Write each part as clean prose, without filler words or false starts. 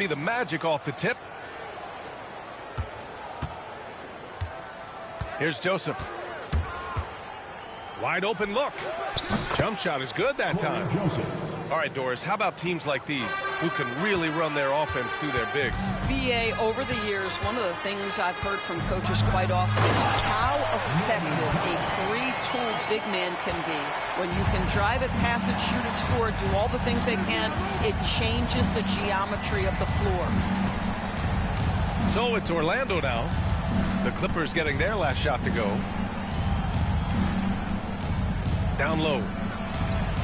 Be the Magic off the tip. Here's Joseph. Wide open look. Jump shot is good that time. All right, Doris, how about teams like these who can really run their offense through their bigs? BA, over the years, one of the things I've heard from coaches quite often is how effective a three-tool big man can be. When you can drive it, pass it, shoot it, score, do all the things they can, it changes the geometry of the floor. So it's Orlando now. The Clippers getting their last shot to go. Down low.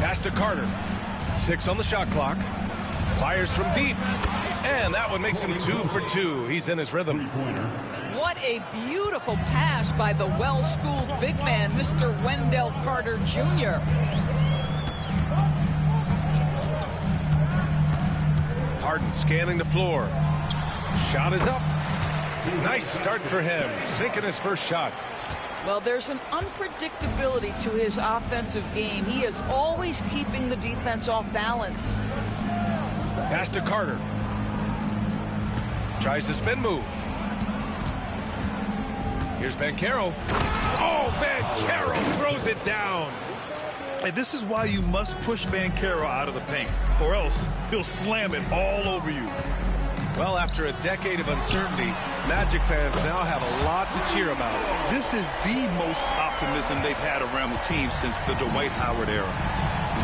Pass to Carter. 6 on the shot clock. Fires from deep. And that one makes him 2 for 2. He's in his rhythm. What a beautiful pass by the well-schooled big man, Mr. Wendell Carter Jr. Harden scanning the floor. Shot is up. Nice start for him. Sinking his first shot. Well, there's an unpredictability to his offensive game. He is always keeping the defense off balance. Pass to Carter. Tries the spin move. Here's Banchero. Oh, Banchero throws it down. And this is why you must push Banchero out of the paint, or else he'll slam it all over you. Well, after a decade of uncertainty, Magic fans now have a lot to cheer about. This is the most optimism they've had around the team since the Dwight Howard era.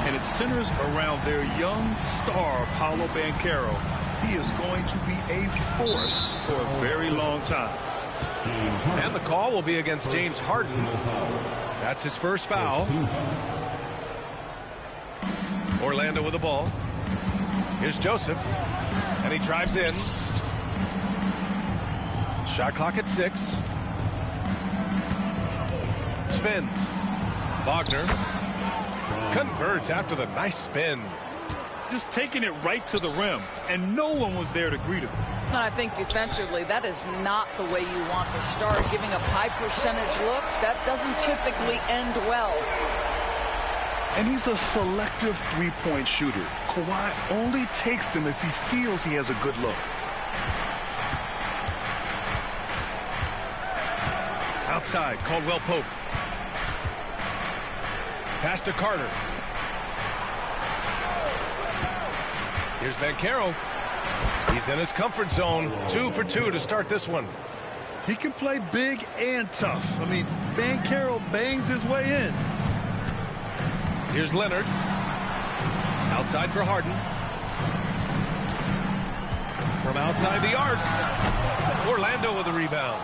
And it centers around their young star, Paolo Banchero. He is going to be a force for a very long time. And the call will be against James Harden. That's his first foul. Orlando with the ball. Here's Joseph. And he drives in. Shot clock at 6. Spins. Wagner converts after the nice spin. Just taking it right to the rim, and no one was there to greet him. And I think defensively, that is not the way you want to start. Giving up high percentage looks, that doesn't typically end well. And he's a selective three-point shooter. Kawhi only takes them if he feels he has a good look. Outside, Caldwell Pope. Pass to Carter. Here's Banchero. He's in his comfort zone. 2 for 2 to start this one. He can play big and tough. I mean, Banchero bangs his way in. Here's Leonard. Outside for Harden. From outside the arc. Orlando with the rebound.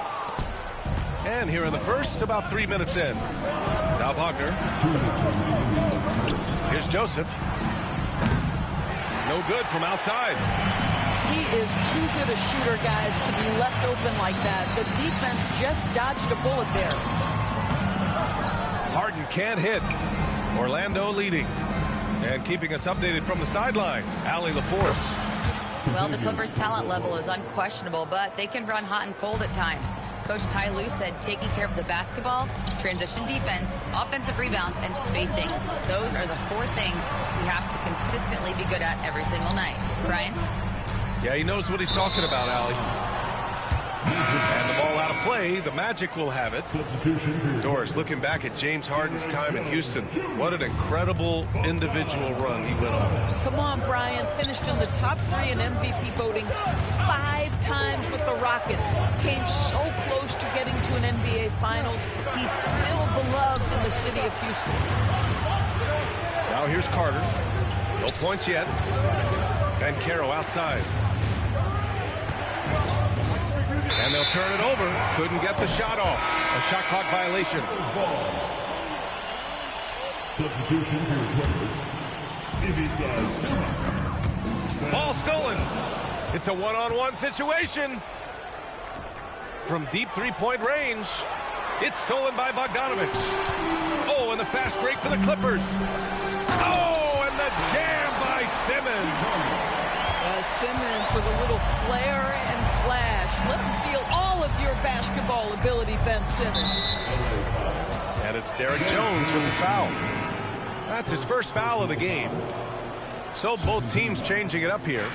And here in the first, about 3 minutes in. Now Wagner. Here's Joseph. No good from outside. He is too good a shooter, guys, to be left open like that. The defense just dodged a bullet there. Harden can't hit. Orlando leading. And keeping us updated from the sideline, Allie LaForce. Well, the Clippers' talent level is unquestionable, but they can run hot and cold at times. Coach Ty Lue said taking care of the basketball, transition defense, offensive rebounds, and spacing. Those are the 4 things we have to consistently be good at every single night. Brian? Yeah, he knows what he's talking about, Allie. And the ball out of play. The Magic will have it. Doris, looking back at James Harden's time in Houston, what an incredible individual run he went on. Come on, Brian. Finished in the top 3 in MVP voting 5 times with the Rockets. Came so close to getting to an NBA Finals. He's still beloved in the city of Houston. Now here's Carter. No points yet. Banchero outside. And they'll turn it over. Couldn't get the shot off. A shot clock violation. Substitution for Ball stolen. It's a one-on-one situation. From deep three-point range. It's stolen by Bogdanovic. Oh, and the fast break for the Clippers. Oh, and the jam by Simmons. Simmons with a little flair and flash. Let him feel all of your basketball ability, Ben Simmons. And it's Derek Jones with the foul. That's his first foul of the game. So both teams changing it up here.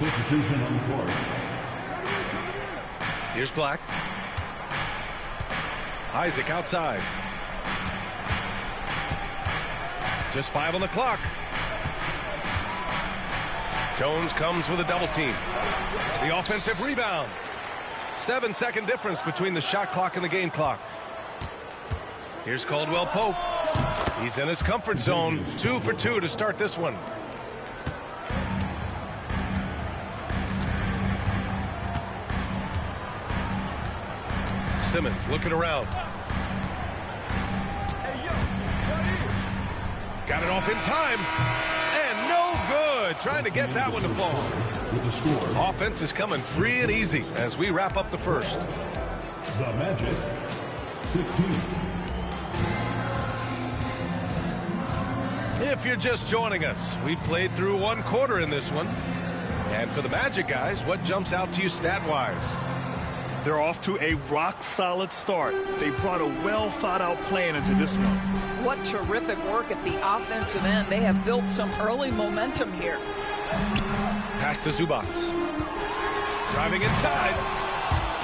Substitution on the court. Here's Black. Isaac outside. Just 5 on the clock. Jones comes with a double team. The offensive rebound. 7-second difference between the shot clock and the game clock. Here's Caldwell Pope. He's in his comfort zone. 2 for 2 to start this one. Simmons looking around. Got it off in time. And no good. Trying to get that one to fall. With the score. Offense is coming free and easy as we wrap up the first. The Magic, 16. If you're just joining us, we played through 1 quarter in this one. And for the Magic guys, what jumps out to you stat-wise? They're off to a rock-solid start. They brought a well-thought-out plan into this one. What terrific work at the offensive end. They have built some early momentum here. Pass to Zubac. Driving inside.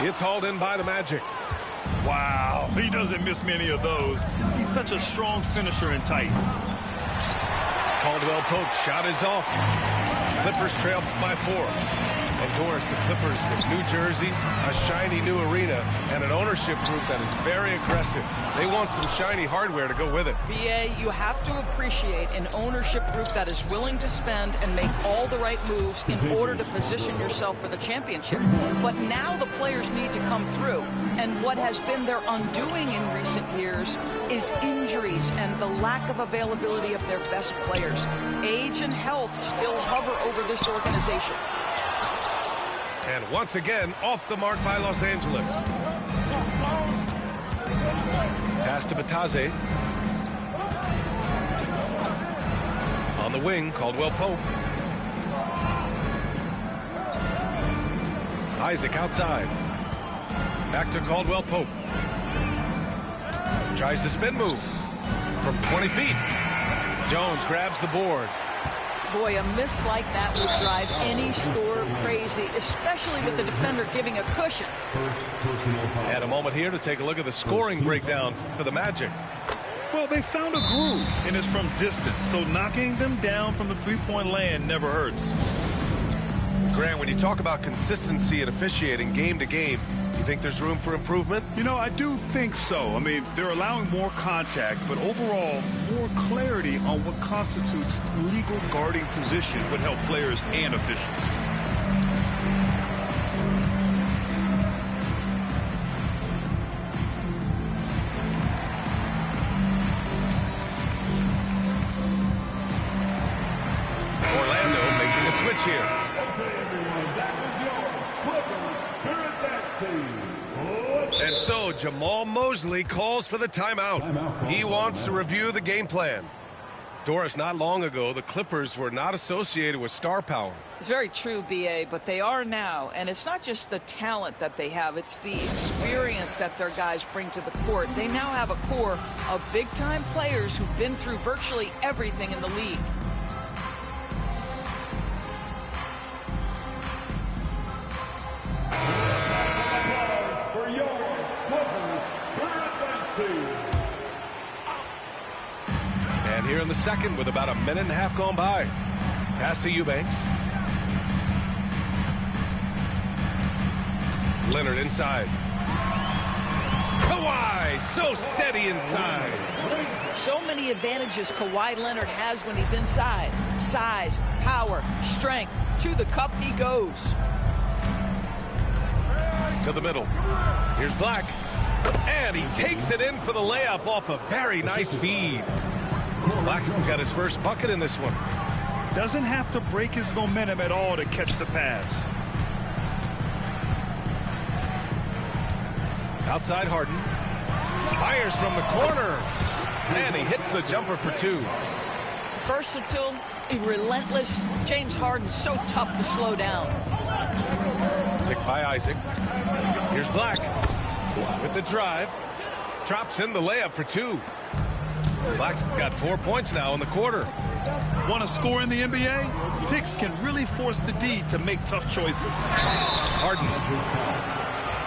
It's hauled in by the Magic. Wow, he doesn't miss many of those. He's such a strong finisher and tight. Caldwell Pope's shot is off. Clippers trail by 4. And Doris, the Clippers with new jerseys, a shiny new arena, and an ownership group that is very aggressive. They want some shiny hardware to go with it. BA, you have to appreciate an ownership group that is willing to spend and make all the right moves in order to position yourself for the championship. But now the players need to come through. And what has been their undoing in recent years is injuries and the lack of availability of their best players. Age and health still hover over this organization. And once again, off the mark by Los Angeles. Pass to Bataze. On the wing, Caldwell Pope. Isaac outside. Back to Caldwell Pope. Tries the spin move from 20 feet. Jones grabs the board. Boy, a miss like that would drive any scorer crazy, especially with the defender giving a cushion. And a moment here to take a look at the scoring breakdown for the Magic. Well, they found a groove, and it's from distance, so knocking them down from the three-point land never hurts. Grant, when you talk about consistency and officiating game to game, you think there's room for improvement? You know, I do think so. I mean, they're allowing more contact, but overall, more clarity on what constitutes legal guarding position would help players and officials. Orlando making a switch here. And so Jamal Mosley calls for the timeout. He wants to review the game plan. Doris, not long ago, the Clippers were not associated with star power. It's very true, BA, but they are now. And it's not just the talent that they have. It's the experience that their guys bring to the court. They now have a core of big-time players who've been through virtually everything in the league. And here in the second with about a minute and a half gone by. Pass to Eubanks. Leonard inside. Kawhi, so steady inside. So many advantages Kawhi Leonard has when he's inside. Size, power, strength. To the cup he goes. To the middle. Here's Black. And he takes it in for the layup off a very nice feed. Black's got his first bucket in this one. Doesn't have to break his momentum at all to catch the pass. Outside Harden. Fires from the corner. And he hits the jumper for 2. Versatile, relentless. James Harden so tough to slow down. Picked by Isaac. Here's Black. With the drive. Drops in the layup for 2. Black's got 4 points now in the quarter. Want to score in the NBA? Picks can really force the D to make tough choices. Harden.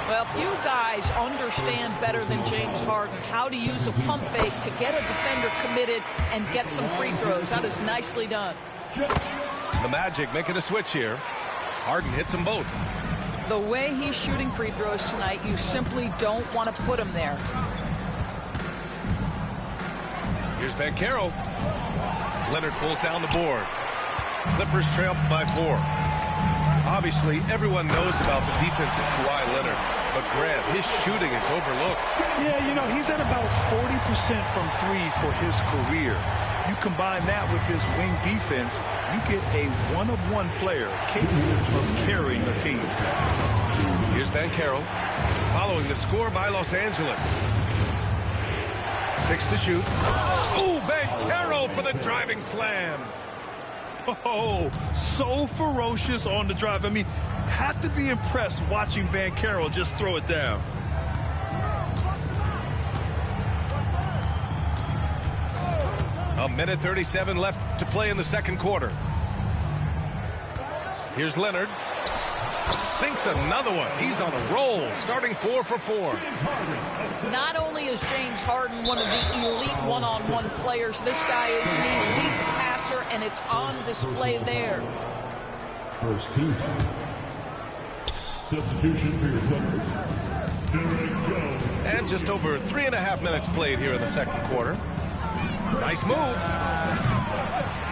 Well, few guys understand better than James Harden how to use a pump fake to get a defender committed and get some free throws. That is nicely done. The Magic making a switch here. Harden hits them both. The way he's shooting free throws tonight, you simply don't want to put him there. Here's Banchero. Leonard pulls down the board. Clippers trail by 4. Obviously, everyone knows about the defense of Kawhi Leonard, but Grant, his shooting is overlooked. Yeah, you know, he's at about 40% from 3 for his career. You combine that with his wing defense, you get a one-of-one player capable of carrying a team. Here's Banchero, following the score by Los Angeles. 6 to shoot. Ooh, Banchero for the driving slam. Oh, so ferocious on the drive. I mean, have to be impressed watching Banchero just throw it down. A minute 37 left to play in the second quarter. Here's Leonard. Sinks another one. He's on a roll, starting 4 for 4. Not only is James Harden one of the elite one-on-one players, this guy is an elite passer, and it's on display there. First team. Substitution for your Clippers. Derek Jones. And just over 3.5 minutes played here in the second quarter. Nice move.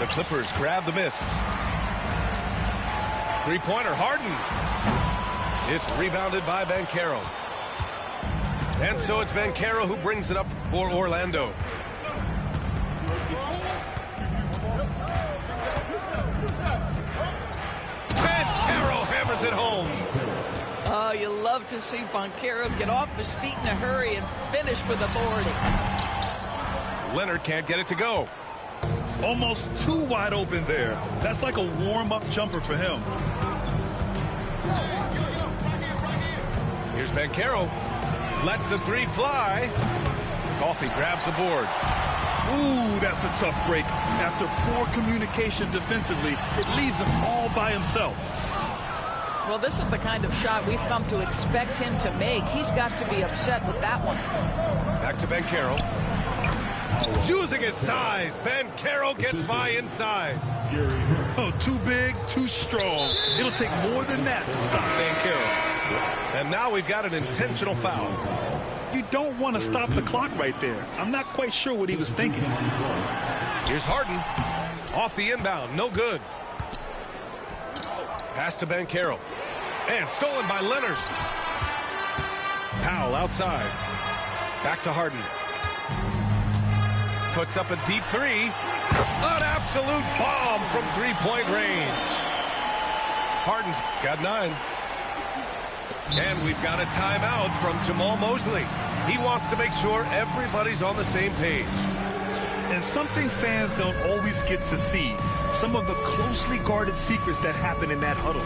The Clippers grab the miss. Three-pointer, Harden. It's rebounded by Banchero. And so it's Banchero who brings it up for Orlando. Banchero hammers it home. Oh, you love to see Banchero get off his feet in a hurry and finish with a boarding. Leonard can't get it to go. Almost too wide open there. That's like a warm-up jumper for him. Here's Banchero. Lets the 3 fly. Coffey grabs the board. Ooh, that's a tough break. After poor communication defensively, it leaves him all by himself. Well, this is the kind of shot we've come to expect him to make. He's got to be upset with that one. Back to Banchero. Using his size, Banchero gets by inside. Oh, too big, too strong. It'll take more than that to stop Banchero. And now we've got an intentional foul. You don't want to stop the clock right there. I'm not quite sure what he was thinking. Here's Harden. Off the inbound, no good. Pass to Banchero. And stolen by Leonard. Powell outside. Back to Harden. Puts up a deep 3. An absolute bomb from 3-point range. Harden's got 9. And we've got a timeout from Jamal Mosley. He wants to make sure everybody's on the same page. And something fans don't always get to see, some of the closely guarded secrets that happen in that huddle.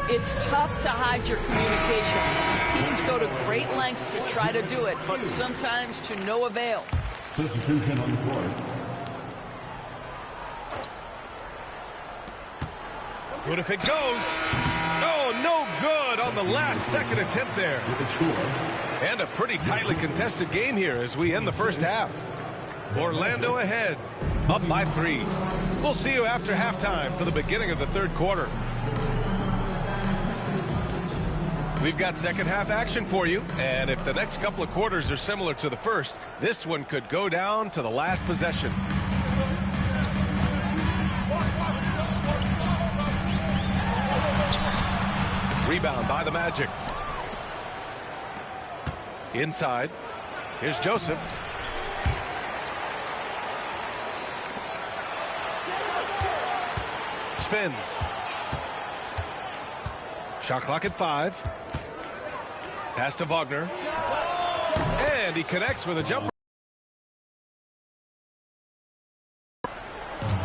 It's tough to hide your communications. Teams go to great lengths to try to do it, but sometimes to no avail. Substitution on the court. Good if it goes. Oh, no good on the last second attempt there. And a pretty tightly contested game here as we end the first half. Orlando ahead, up by 3. We'll see you after halftime for the beginning of the third quarter. We've got second half action for you, and if the next couple of quarters are similar to the first, this one could go down to the last possession. Rebound by the Magic. Inside. Here's Joseph. Spins. Shot clock at 5. Pass to Wagner. And he connects with a jumper.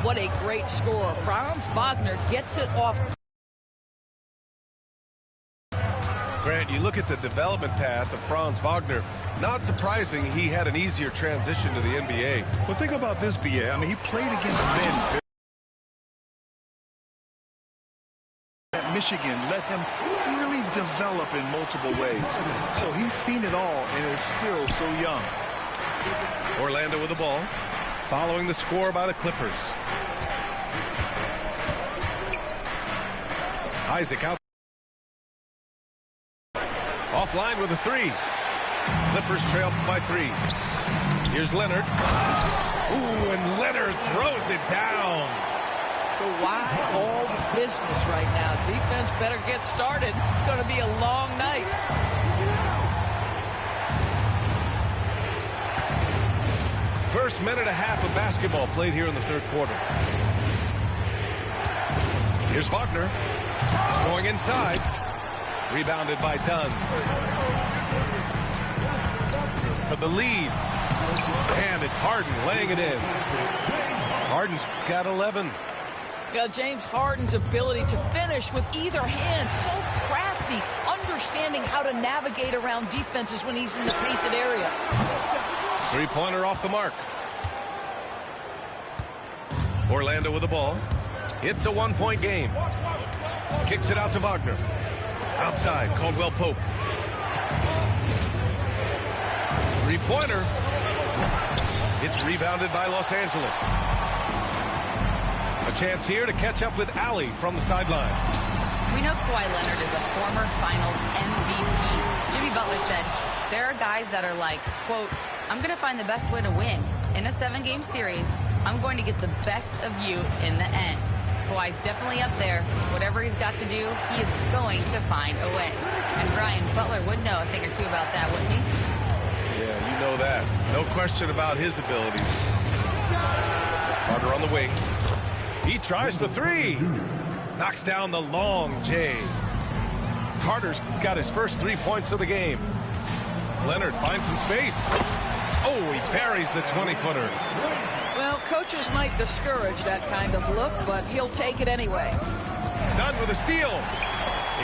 What a great score. Franz Wagner gets it off. Grant, you look at the development path of Franz Wagner. Not surprising he had an easier transition to the NBA. Well, think about this, B.A. I mean, he played against men Michigan let him really develop in multiple ways. So he's seen it all and is still so young. Orlando with the ball, following the score by the Clippers. Isaac out. Offline with a three. Clippers trail by 3. Here's Leonard. Ooh, and Leonard throws it down. So why all the business right now? Defense better get started. It's going to be a long night. First minute and a half of basketball played here in the third quarter. Here's Wagner. Going inside. Rebounded by Dunn. For the lead. And it's Harden laying it in. Harden's got 11. James Harden's ability to finish with either hand, so crafty, understanding how to navigate around defenses when he's in the painted area. Three-pointer off the mark. Orlando with the ball. It's a one-point game. Kicks it out to Wagner. Outside, Caldwell Pope. Three-pointer. It's rebounded by Los Angeles. A chance here to catch up with Allie from the sideline. We know Kawhi Leonard is a former Finals MVP. Jimmy Butler said, there are guys that are like, quote, I'm going to find the best way to win. In a 7-game series, I'm going to get the best of you in the end. Kawhi's definitely up there. Whatever he's got to do, he is going to find a way. And Brian Butler would know a thing or two about that, wouldn't he? Yeah, you know that. No question about his abilities. Carter on the wing. He tries for 3. Knocks down the long J. Carter's got his first 3 points of the game. Leonard finds some space. Oh, he buries the 20-footer. Well, coaches might discourage that kind of look, but he'll take it anyway. Dunn with a steal.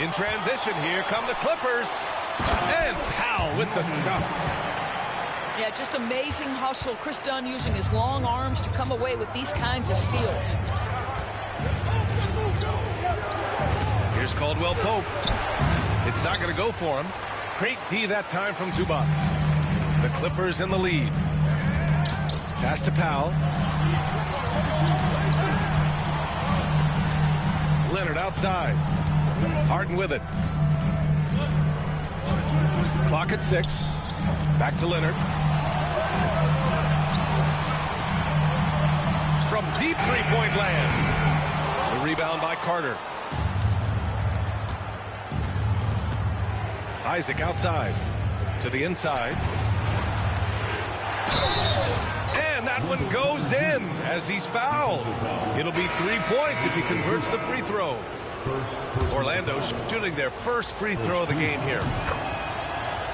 In transition, here come the Clippers. And Powell with the stuff. Yeah, just amazing hustle. Chris Dunn using his long arms to come away with these kinds of steals. Here's Caldwell Pope. It's not going to go for him. Great D that time from Zubac. The Clippers in the lead. Pass to Powell. Leonard outside. Harden with it. Clock at 6. Back to Leonard. From deep three-point land. The rebound by Carter. Isaac outside. To the inside. And that one goes in as he's fouled. It'll be 3 points if he converts the free throw. Orlando shooting their first free throw of the game here.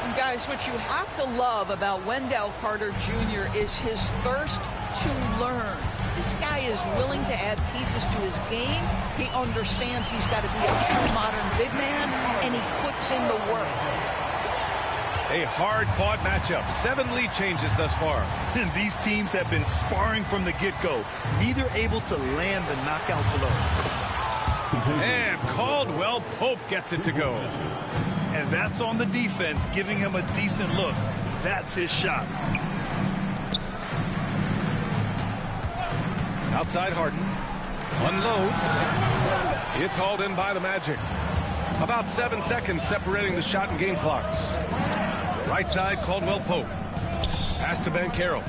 And guys, what you have to love about Wendell Carter Jr. is his thirst to learn. This guy is willing to add pieces to his game. He understands he's got to be a true modern big man, and he puts in the work. A hard-fought matchup. 7 lead changes thus far. And these teams have been sparring from the get-go, neither able to land the knockout blow. And Caldwell Pope gets it to go. And that's on the defense, giving him a decent look. That's his shot. Outside Harden. Unloads. It's hauled in by the Magic. About 7 seconds separating the shot and game clocks. Right side, Caldwell Pope. Pass to Banchero.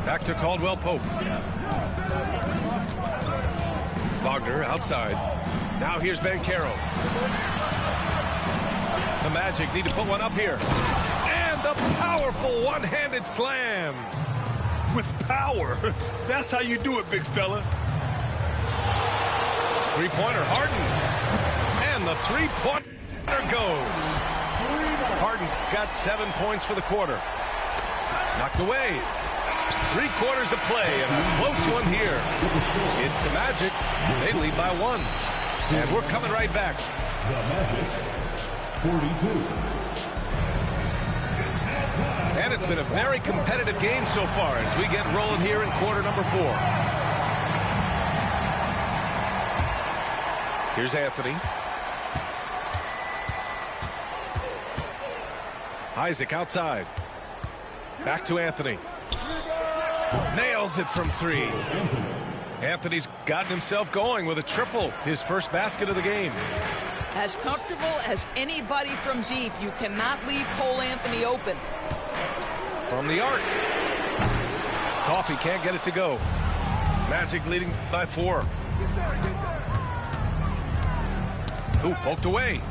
Back to Caldwell Pope. Wagner outside. Now here's Banchero. The Magic need to put one up here. And the powerful one-handed slam. With power. That's how you do it, big fella. Three-pointer, Harden. And the three-pointer goes. Harden's got 7 points for the quarter. Knocked away. 3 quarters of play and a close one here. It's the Magic. They lead by 1. And we're coming right back. The Magic, 42. And it's been a very competitive game so far as we get rolling here in quarter number 4. Here's Anthony. Isaac outside. Back to Anthony. Nails it from 3. Anthony's gotten himself going with a triple, his first basket of the game. As comfortable as anybody from deep, you cannot leave Cole Anthony open. From the arc. Coffey can't get it to go. Magic leading by 4. Ooh, poked away.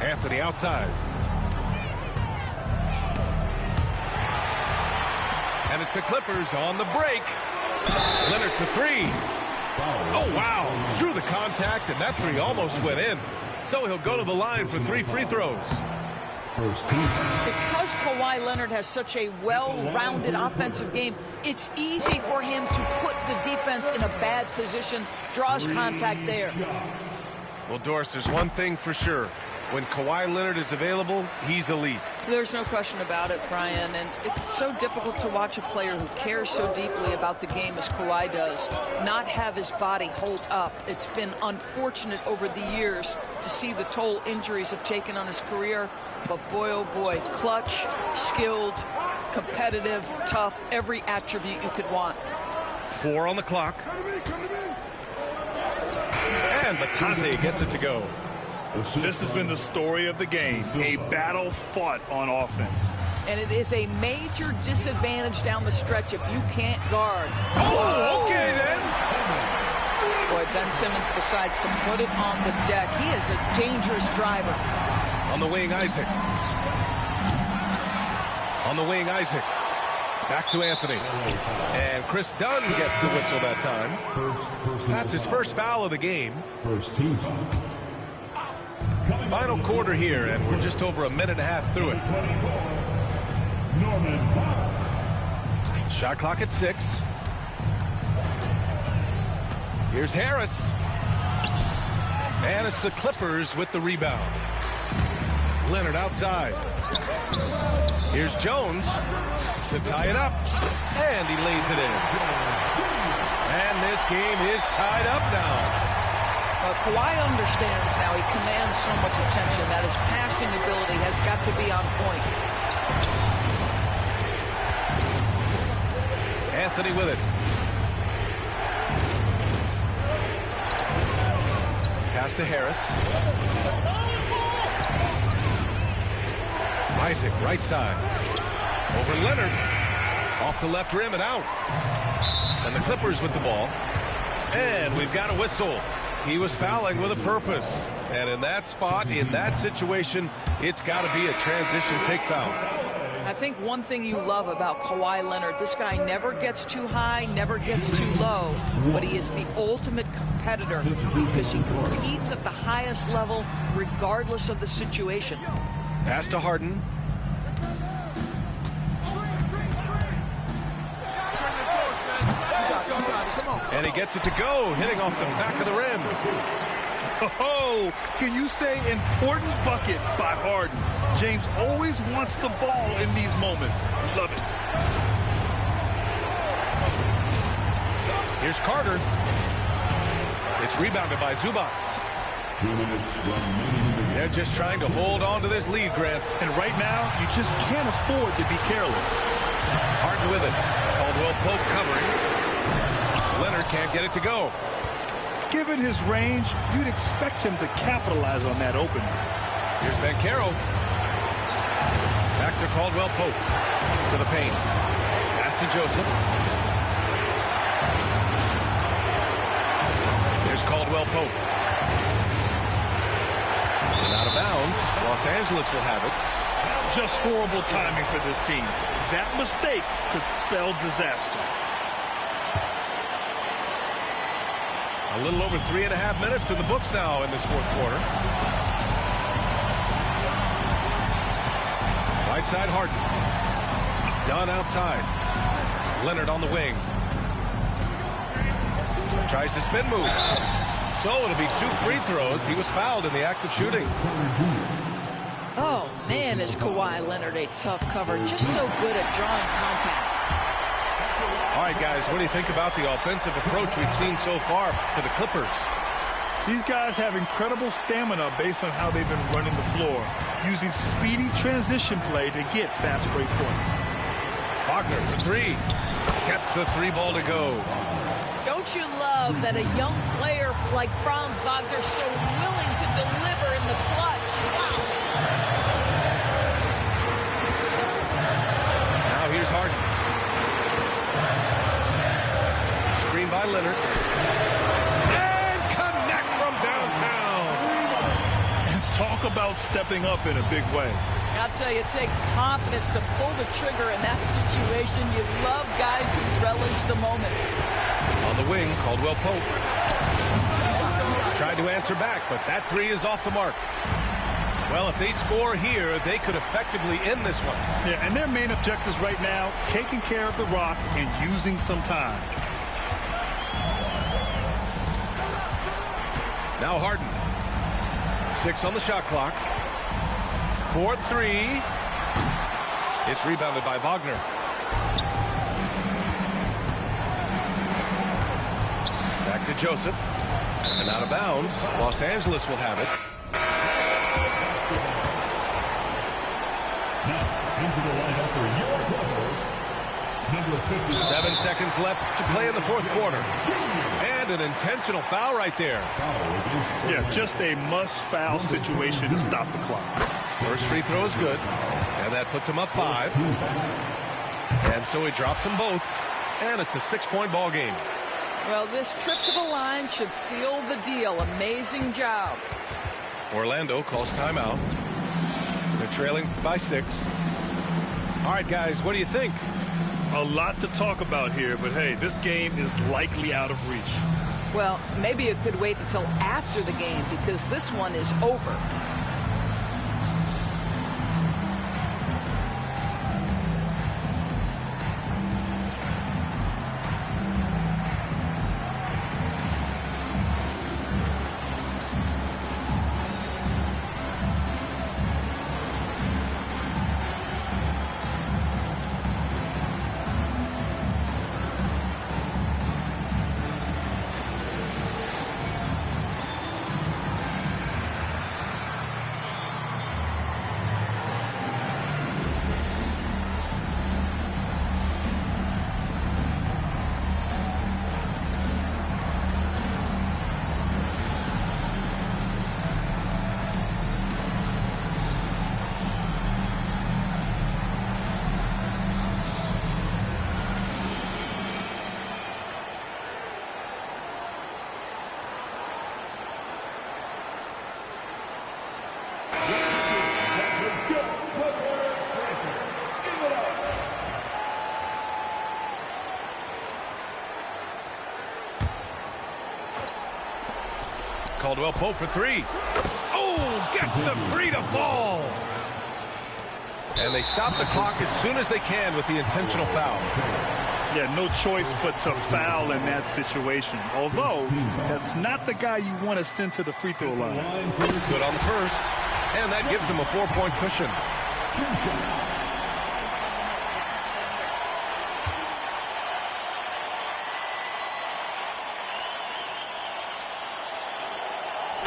Anthony outside. And it's the Clippers on the break. Leonard for 3. Oh, wow. Drew the contact, and that 3 almost went in. So he'll go to the line for 3 free throws. Because Kawhi Leonard has such a well-rounded offensive game, it's easy for him to put the defense in a bad position, draws contact there. Well, Doris, there's one thing for sure. When Kawhi Leonard is available, he's elite. There's no question about it, Brian, and it's so difficult to watch a player who cares so deeply about the game as Kawhi does not have his body hold up. It's been unfortunate over the years to see the toll injuries have taken on his career, but boy, oh boy, clutch, skilled, competitive, tough, every attribute you could want. 4 on the clock. And Batase gets it to go. This has been the story of the game, a battle fought on offense. And it is a major disadvantage down the stretch if you can't guard. Oh, okay then. Boy, Ben Simmons decides to put it on the deck. He is a dangerous driver. On the wing, Isaac. On the wing, Isaac. Back to Anthony. And Chris Dunn gets the whistle that time. That's his first foul of the game. First team foul. Final quarter here, and we're just over a minute and a half through it. Norman Powell. Shot clock at 6. Here's Harris. And it's the Clippers with the rebound. Leonard outside. Here's Jones to tie it up. And he lays it in. And this game is tied up now. Kawhi understands now. He commands so much attention that his passing ability has got to be on point. Anthony with it. Pass to Harris. Isaac, right side. Over Leonard. Off the left rim and out. And the Clippers with the ball. And we've got a whistle. He was fouling with a purpose. And in that spot, in that situation, it's got to be a transition take foul. I think one thing you love about Kawhi Leonard, this guy never gets too high, never gets too low, but he is the ultimate competitor because he competes at the highest level regardless of the situation. Pass to Harden. And he gets it to go, hitting off the back of the rim. Oh, can you say important bucket by Harden? James always wants the ball in these moments. Love it. Here's Carter. It's rebounded by Zubac. 2 minutes remaining. They're just trying to hold on to this lead, Grant. And right now, you just can't afford to be careless. Harden with it. Caldwell Pope covering. Leonard can't get it to go. Given his range, you'd expect him to capitalize on that opening. Here's Banchero. Back to Caldwell Pope. To the paint. Pass to Joseph. Here's Caldwell Pope. And out of bounds. Los Angeles will have it. Just horrible timing for this team. That mistake could spell disaster. A little over 3.5 minutes in the books now in this fourth quarter. Right side, Harden. Dunn outside. Leonard on the wing. Tries to spin move. So it'll be 2 free throws. He was fouled in the act of shooting. Oh, man, is Kawhi Leonard a tough cover. Just so good at drawing contact. All right, guys, what do you think about the offensive approach we've seen so far for the Clippers? These guys have incredible stamina based on how they've been running the floor, using speedy transition play to get fast break points. Wagner for three. Gets the three ball to go. Don't you love that a young player like Franz Wagner is so willing to deliver in the clutch? Wow. Now here's Harden. Screen by Leonard. And connect from downtown. And talk about stepping up in a big way. I'll tell you, it takes confidence to pull the trigger in that situation. You love guys who relish the moment. On the wing, Caldwell Pope. Tried to answer back, but that three is off the mark. Well, if they score here, they could effectively end this one. Yeah, and their main objectives right now, taking care of the rock and using some time. Now Harden. 6 on the shot clock. 4-3. It's rebounded by Wagner. Back to Joseph. And out of bounds. Los Angeles will have it. Now, into the lineup for your Clippers, number 50. 7 seconds left to play in the fourth quarter. And an intentional foul right there. Yeah, just a must-foul situation to stop the clock. First free throw is good. And that puts him up 5. And so he drops them both. And it's a 6-point ball game. Well, this trip to the line should seal the deal. Amazing job. Orlando calls timeout. They're trailing by 6. All right, guys, what do you think? A lot to talk about here, but hey, this game is likely out of reach. Well, maybe it could wait until after the game because this one is over. Caldwell Pope for 3. Oh, gets the free to fall. And they stop the clock as soon as they can with the intentional foul. Yeah, no choice but to foul in that situation. Although, that's not the guy you want to send to the free throw line. Good on the first. And that gives them a 4-point cushion.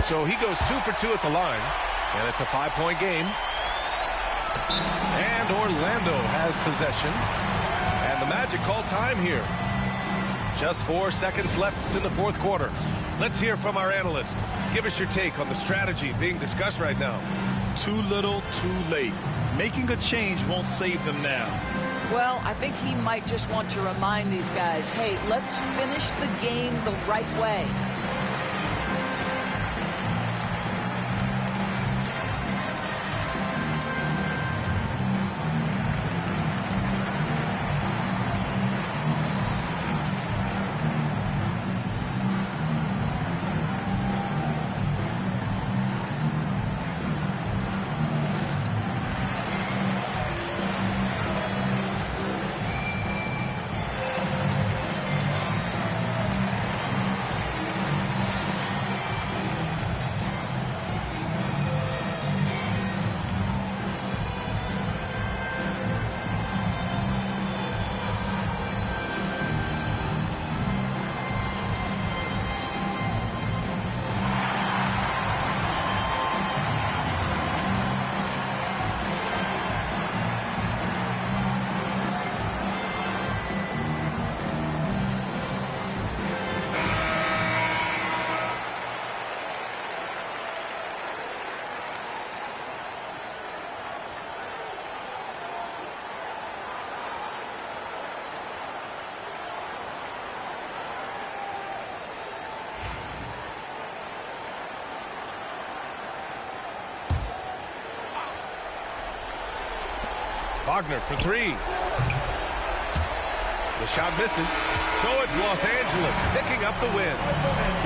So he goes 2 for 2 at the line. And it's a 5-point game. And Orlando has possession. And the Magic call time here. Just 4 seconds left in the fourth quarter. Let's hear from our analyst. Give us your take on the strategy being discussed right now. Too little, too late. Making a change won't save them now. Well, I think he might just want to remind these guys, hey, let's finish the game the right way. Wagner for three. The shot misses. So it's Los Angeles picking up the win.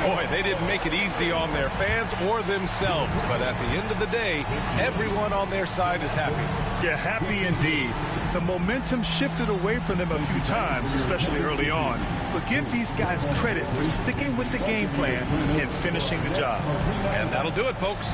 Boy, they didn't make it easy on their fans or themselves. But at the end of the day, everyone on their side is happy. Yeah, happy indeed. The momentum shifted away from them a few times, especially early on. But give these guys credit for sticking with the game plan and finishing the job. And that'll do it, folks.